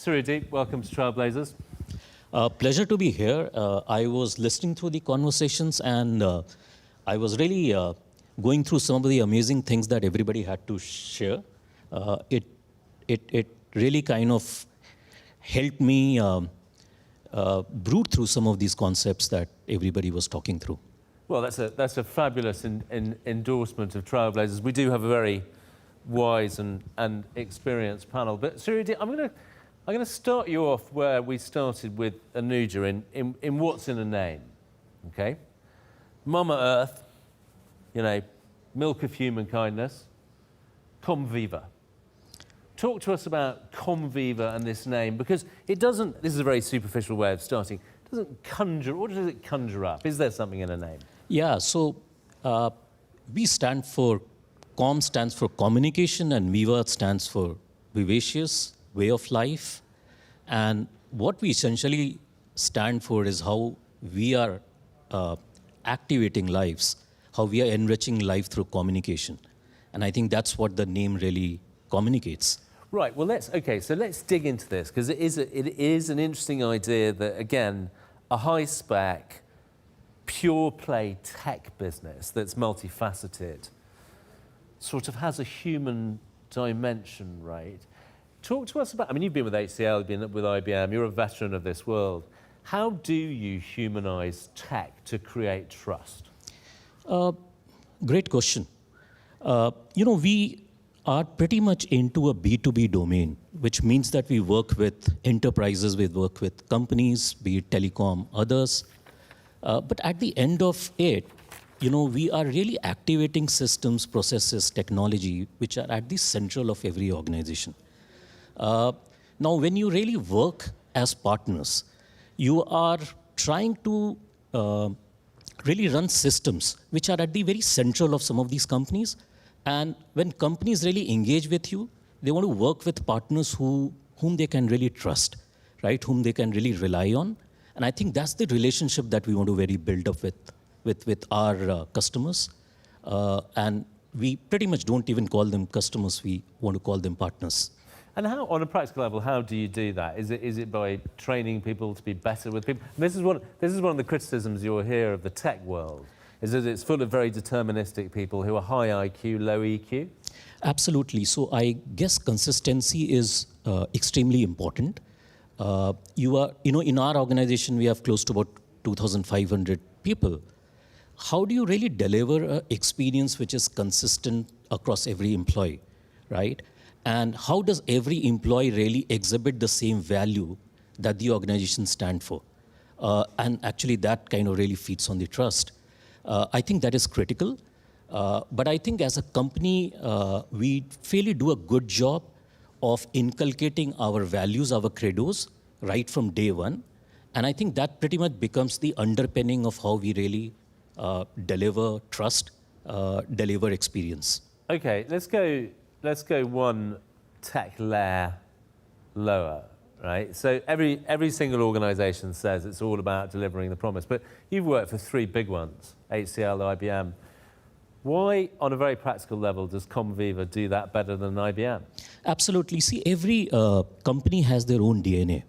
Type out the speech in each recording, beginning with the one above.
Suryadeep, welcome to Trailblazers. Pleasure to be here. I was listening through the conversations and I was really going through some of the amazing things that everybody had to share. It really kind of helped me brood through some of these concepts that everybody was talking through. Well, that's a fabulous endorsement of Trailblazers. We do have a very wise and experienced panel. But Suryadeep, I'm going to start you off where we started with Anuja in what's in a name, okay? Mama Earth, you know, milk of human kindness, Comviva. Talk to us about Comviva and this name, because it doesn't, this is a very superficial way of starting, it doesn't conjure, what does it conjure up? Is there something in a name? Yeah, so we stand for, Com stands for communication and Viva stands for vivacious, way of life. And what we essentially stand for is how we are activating lives, how we are enriching life through communication. And I think that's what the name really communicates. Right, well, let's dig into this, because it is an interesting idea that, again, a high-spec, pure-play tech business that's multifaceted sort of has a human dimension, right? Talk to us about, I mean, you've been with HCL, you've been with IBM, you're a veteran of this world. How do you humanize tech to create trust? Great question. You know, we are pretty much into a B2B domain, which means that we work with enterprises, we work with companies, be it telecom, others. But at the end of it, you know, we are really activating systems, processes, technology, which are at the central of every organization. Now, when you really work as partners, you are trying to really run systems which are at the very central of some of these companies. And when companies really engage with you, they want to work with partners whom they can really trust, right? Whom they can really rely on. And I think that's the relationship that we want to really build up with our customers. And we pretty much don't even call them customers, we want to call them partners. And how, on a practical level, how do you do that? Is it by training people to be better with people? And this is one of the criticisms you'll hear of the tech world, is that it's full of very deterministic people who are high IQ, low EQ? Absolutely. So I guess consistency is extremely important. In our organization, we have close to about 2,500 people. How do you really deliver an experience which is consistent across every employee, right? And how does every employee really exhibit the same value that the organization stands for? And actually that kind of really feeds on the trust. I think that is critical. But I think as a company, we fairly do a good job of inculcating our values, our credos, right from day one. And I think that pretty much becomes the underpinning of how we really deliver trust, deliver experience. Okay, let's go one tech layer lower, right? So every single organization says it's all about delivering the promise, but you've worked for three big ones, HCL, IBM. Why, on a very practical level, does Comviva do that better than IBM? Absolutely. See, every company has their own DNA.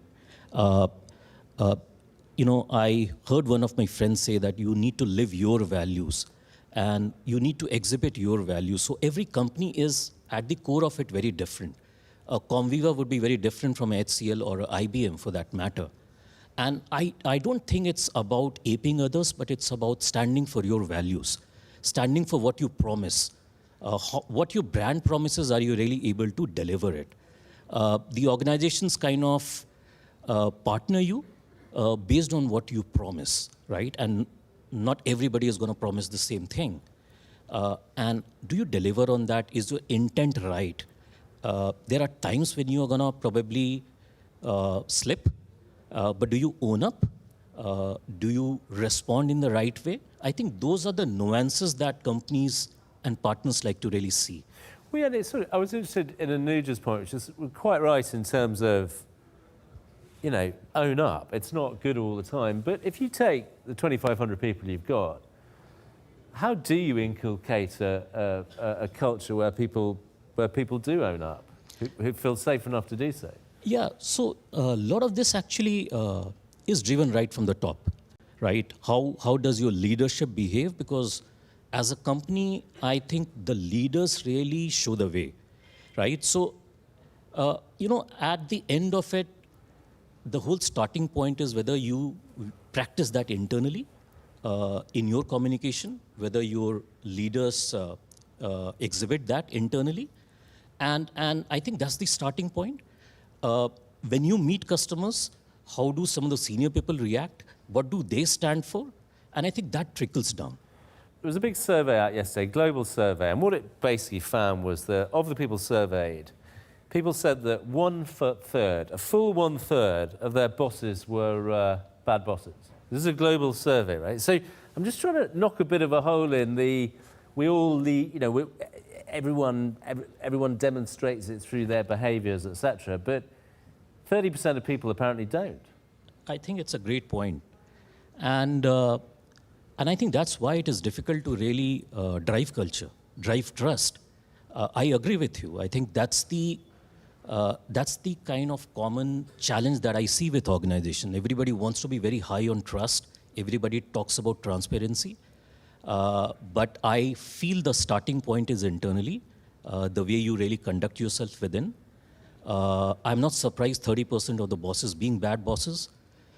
You know, I heard one of my friends say that you need to live your values and you need to exhibit your values. So every company is, at the core of it, very different. Comviva would be very different from HCL or IBM for that matter. And I don't think it's about aping others, but it's about standing for your values, standing for what you promise. What your brand promises, are you really able to deliver it? The organizations kind of partner you based on what you promise, right? And not everybody is going to promise the same thing. And do you deliver on that? Is your intent right? There are times when you are going to probably slip, but do you own up? Do you respond in the right way? I think those are the nuances that companies and partners like to really see. Well, yeah, I was interested in Anuja's point, which is quite right in terms of, you know, own up. It's not good all the time. But if you take the 2,500 people you've got, how do you inculcate a culture where people do own up, who feel safe enough to do so? Yeah, so a lot of this actually is driven right from the top, right? How does your leadership behave? Because as a company, I think the leaders really show the way, right? So, at the end of it, the whole starting point is whether you practice that internally in your communication, whether your leaders exhibit that internally. And I think that's the starting point. When you meet customers, how do some of the senior people react? What do they stand for? And I think that trickles down. There was a big survey out yesterday, global survey, and what it basically found was that of the people surveyed, people said that a full one-third of their bosses were bad bosses. This is a global survey, right? So I'm just trying to knock a bit of a hole in everyone demonstrates it through their behaviours, etc. But 30% of people apparently don't. I think it's a great point. And I think that's why it is difficult to really drive culture, drive trust. I agree with you. I think that's the kind of common challenge that I see with organization. Everybody wants to be very high on trust. Everybody talks about transparency. But I feel the starting point is internally, the way you really conduct yourself within. I'm not surprised 30% of the bosses being bad bosses.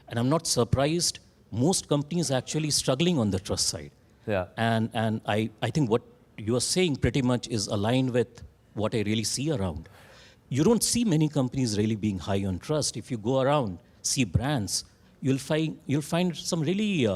And I'm not surprised most companies actually struggling on the trust side. Yeah. And I think what you are saying pretty much is aligned with what I really see around. You don't see many companies really being high on trust. If you go around, see brands, you'll find some really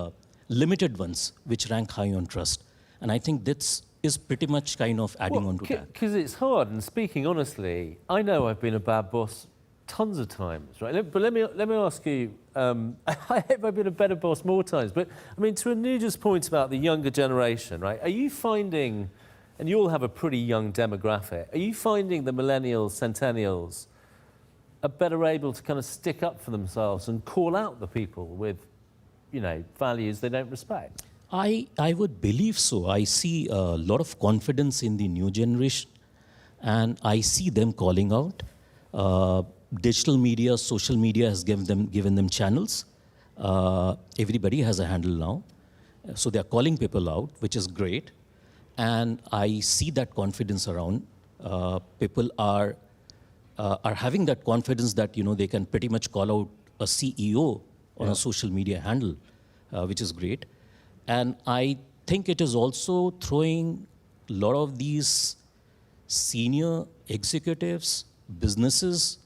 limited ones which rank high on trust. And I think this is pretty much kind of adding on to that. Because it's hard, and speaking honestly, I know I've been a bad boss tons of times, right? But let me ask you, I hope I've been a better boss more times, but I mean, to Anuja's point about the younger generation, right? Are you finding, and you all have a pretty young demographic, are you finding the millennials, centennials are better able to kind of stick up for themselves and call out the people with, values they don't respect? I would believe so. I see a lot of confidence in the new generation, and I see them calling out. Digital media, social media has given them channels. Everybody has a handle now. So they're calling people out, which is great. And I see that confidence around. People are having that confidence that, they can pretty much call out a CEO on a social media handle, which is great. And I think it is also throwing a lot of these senior executives, businesses,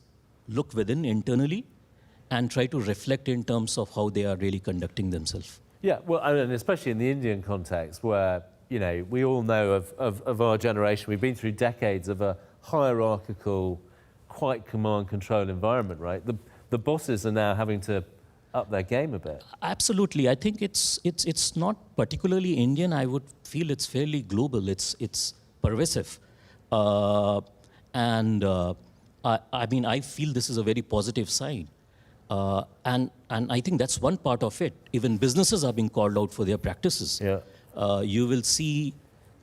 look within internally and try to reflect in terms of how they are really conducting themselves. Yeah, well, and especially in the Indian context where, we all know of our generation, we've been through decades of a hierarchical, quite command control environment, right? The bosses are now having to up their game a bit. Absolutely. I think it's not particularly Indian. I would feel it's fairly global. It's pervasive. I mean, I feel this is a very positive sign. And I think that's one part of it. Even businesses are being called out for their practices. Yeah. You will see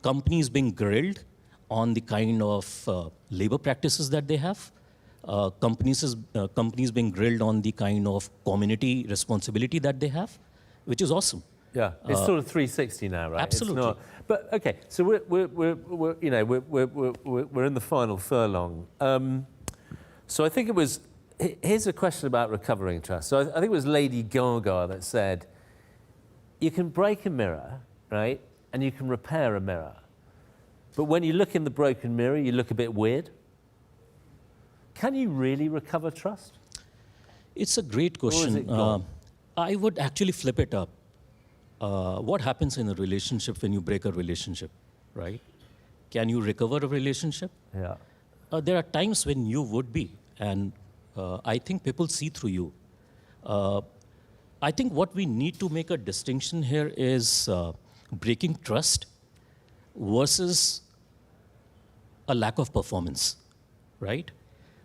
companies being grilled on the kind of labor practices that they have. Companies being grilled on the kind of community responsibility that they have, which is awesome. Yeah, it's sort of 360 now, right? Absolutely. It's not, but okay, so we're in the final furlong. So I think it was. Here's a question about recovering trust. So I think it was Lady Gaga that said, "You can break a mirror, right, and you can repair a mirror, but when you look in the broken mirror, you look a bit weird." Can you really recover trust? It's a great question. Or is it gone? I would actually flip it up. What happens in a relationship when you break a relationship, right? Can you recover a relationship? Yeah. There are times when you would be, and I think people see through you. I think what we need to make a distinction here is breaking trust versus a lack of performance, right?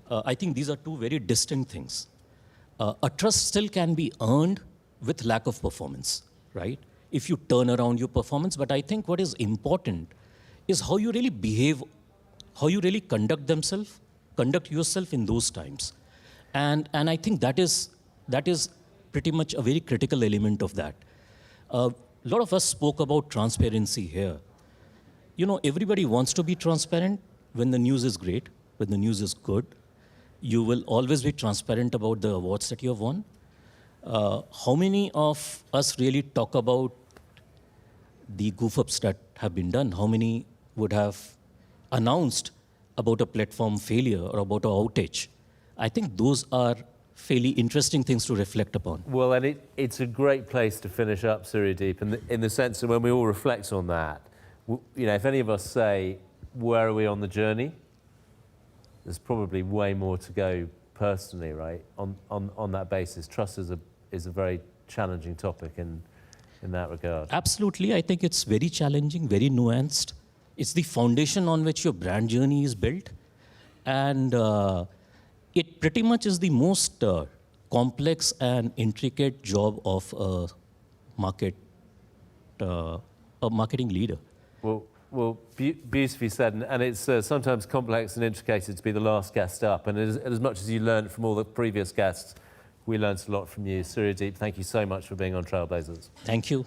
I think these are two very distinct things. A trust still can be earned with lack of performance, right? If you turn around your performance, but I think what is important is how you really behave, how you really conduct yourself in those times. And I think that is pretty much a very critical element of that. A lot of us spoke about transparency here. Everybody wants to be transparent when the news is great, when the news is good. You will always be transparent about the awards that you have won. How many of us really talk about the goof-ups that have been done? How many would have announced about a platform failure or about an outage? I think those are fairly interesting things to reflect upon. Well, and it's a great place to finish up, Suryadeep, in the sense that when we all reflect on that, if any of us say, where are we on the journey? There's probably way more to go personally, right? On that basis, trust is a very challenging topic in that regard. Absolutely, I think it's very challenging, very nuanced. It's the foundation on which your brand journey is built, and it pretty much is the most complex and intricate job of a marketing leader. Well, beautifully said, and it's sometimes complex and intricated to be the last guest up, and as much as you learned from all the previous guests, we learned a lot from you. Suryadeep, thank you so much for being on Trailblazers. Thank you.